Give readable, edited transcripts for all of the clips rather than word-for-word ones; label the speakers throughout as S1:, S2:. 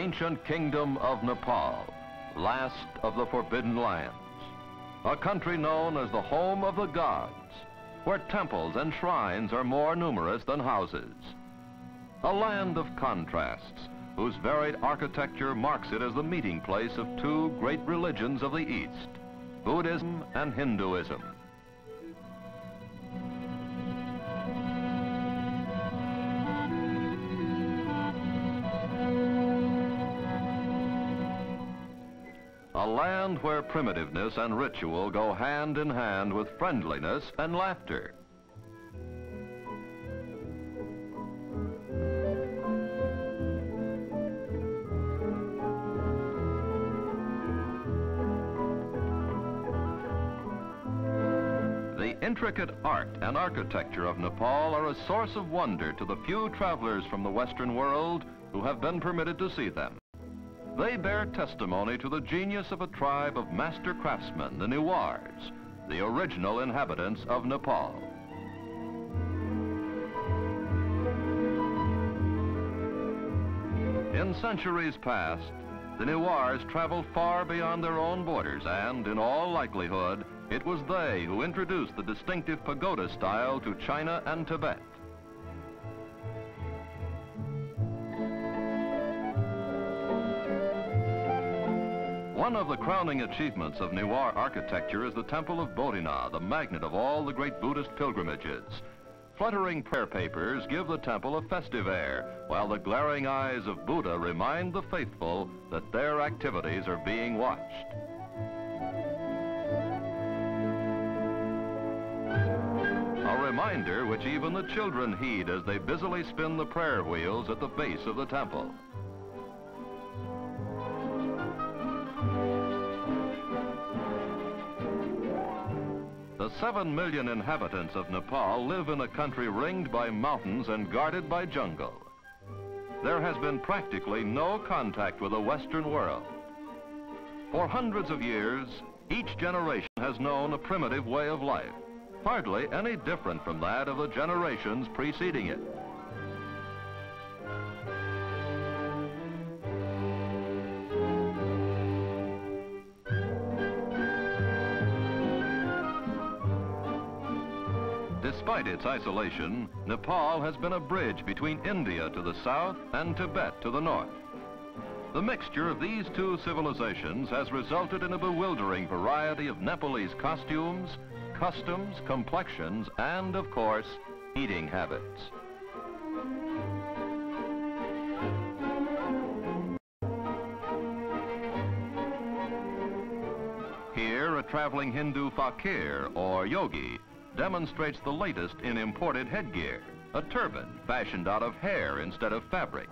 S1: ancient kingdom of Nepal, last of the Forbidden Lands, a country known as the home of the gods, where temples and shrines are more numerous than houses. A land of contrasts, whose varied architecture marks it as the meeting place of two great religions of the East, Buddhism and Hinduism. A land where primitiveness and ritual go hand in hand with friendliness and laughter. The intricate art and architecture of Nepal are a source of wonder to the few travelers from the Western world who have been permitted to see them. They bear testimony to the genius of a tribe of master craftsmen, the Newars, the original inhabitants of Nepal. In centuries past, the Newars traveled far beyond their own borders, and in all likelihood, it was they who introduced the distinctive pagoda style to China and Tibet. One of the crowning achievements of Newar architecture is the Temple of Bodhina, the magnet of all the great Buddhist pilgrimages. Fluttering prayer papers give the temple a festive air, while the glaring eyes of Buddha remind the faithful that their activities are being watched. A reminder which even the children heed as they busily spin the prayer wheels at the base of the temple. The 7 million inhabitants of Nepal live in a country ringed by mountains and guarded by jungle. There has been practically no contact with the Western world. For hundreds of years, each generation has known a primitive way of life, hardly any different from that of the generations preceding it. Despite its isolation, Nepal has been a bridge between India to the south and Tibet to the north. The mixture of these two civilizations has resulted in a bewildering variety of Nepalese costumes, customs, complexions, and, of course, eating habits. Here, a traveling Hindu fakir, or yogi, demonstrates the latest in imported headgear, a turban fashioned out of hair instead of fabric.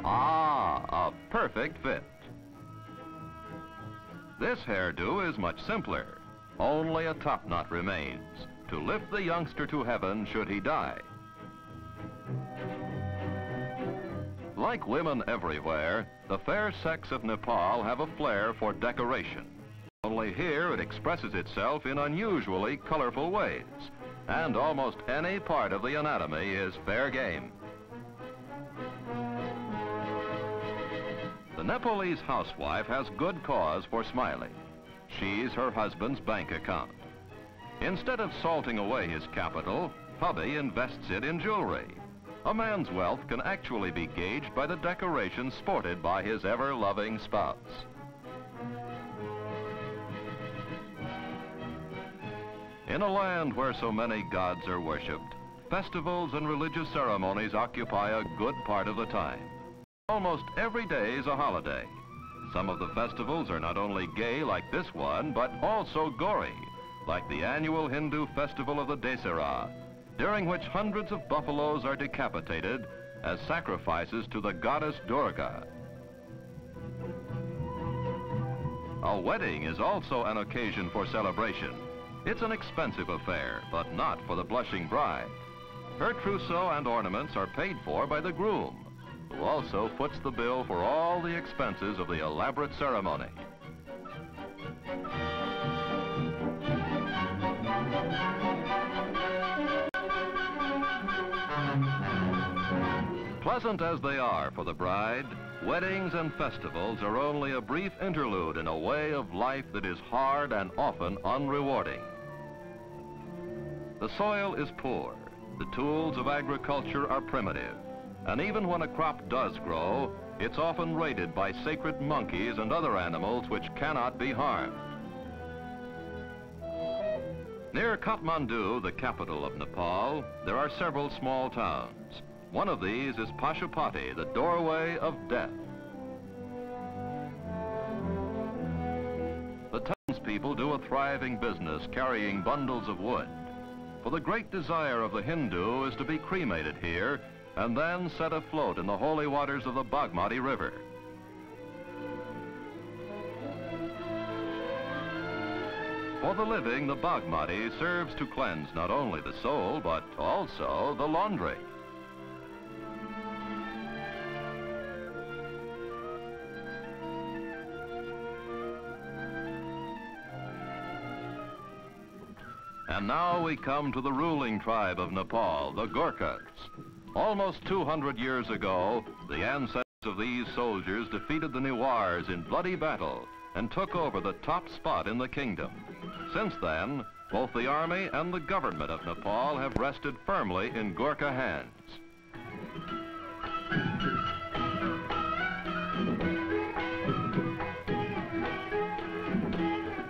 S1: Ah, a perfect fit. This hairdo is much simpler. Only a top knot remains to lift the youngster to heaven should he die. Like women everywhere, the fair sex of Nepal have a flair for decoration. Only here it expresses itself in unusually colorful ways, and almost any part of the anatomy is fair game. The Nepalese housewife has good cause for smiling. She's her husband's bank account. Instead of salting away his capital, hubby invests it in jewelry. A man's wealth can actually be gauged by the decorations sported by his ever-loving spouse. In a land where so many gods are worshipped, festivals and religious ceremonies occupy a good part of the time. Almost every day is a holiday. Some of the festivals are not only gay like this one, but also gory, like the annual Hindu festival of the Dasara, during which hundreds of buffaloes are decapitated as sacrifices to the goddess Durga. A wedding is also an occasion for celebration. It's an expensive affair, but not for the blushing bride. Her trousseau and ornaments are paid for by the groom, who also foots the bill for all the expenses of the elaborate ceremony. Pleasant as they are for the bride, weddings and festivals are only a brief interlude in a way of life that is hard and often unrewarding. The soil is poor, the tools of agriculture are primitive, and even when a crop does grow, it's often raided by sacred monkeys and other animals which cannot be harmed. Near Kathmandu, the capital of Nepal, there are several small towns. One of these is Pashupati, the doorway of death. The townspeople do a thriving business carrying bundles of wood. For the great desire of the Hindu is to be cremated here and then set afloat in the holy waters of the Bagmati River. For the living, the Bagmati serves to cleanse not only the soul, but also the laundry. And now we come to the ruling tribe of Nepal, the Gurkhas. Almost 200 years ago, the ancestors of these soldiers defeated the Newars in bloody battle and took over the top spot in the kingdom. Since then, both the army and the government of Nepal have rested firmly in Gurkha hands.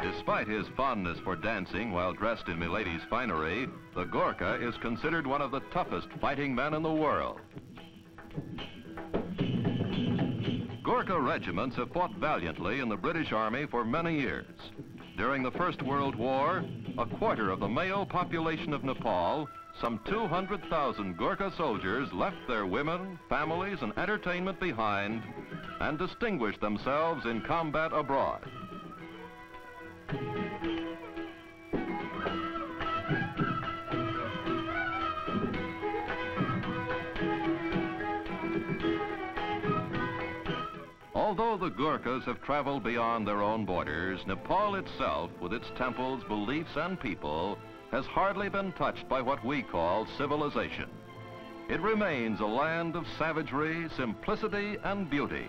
S1: Despite his fondness for dancing while dressed in milady's finery, the Gurkha is considered one of the toughest fighting men in the world. Gurkha regiments have fought valiantly in the British Army for many years. During the First World War, a quarter of the male population of Nepal, some 200,000 Gurkha soldiers left their women, families, and entertainment behind and distinguished themselves in combat abroad. Although the Gurkhas have traveled beyond their own borders, Nepal itself, with its temples, beliefs, and people, has hardly been touched by what we call civilization. It remains a land of savagery, simplicity, and beauty.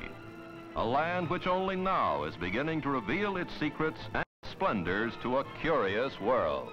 S1: A land which only now is beginning to reveal its secrets and splendors to a curious world.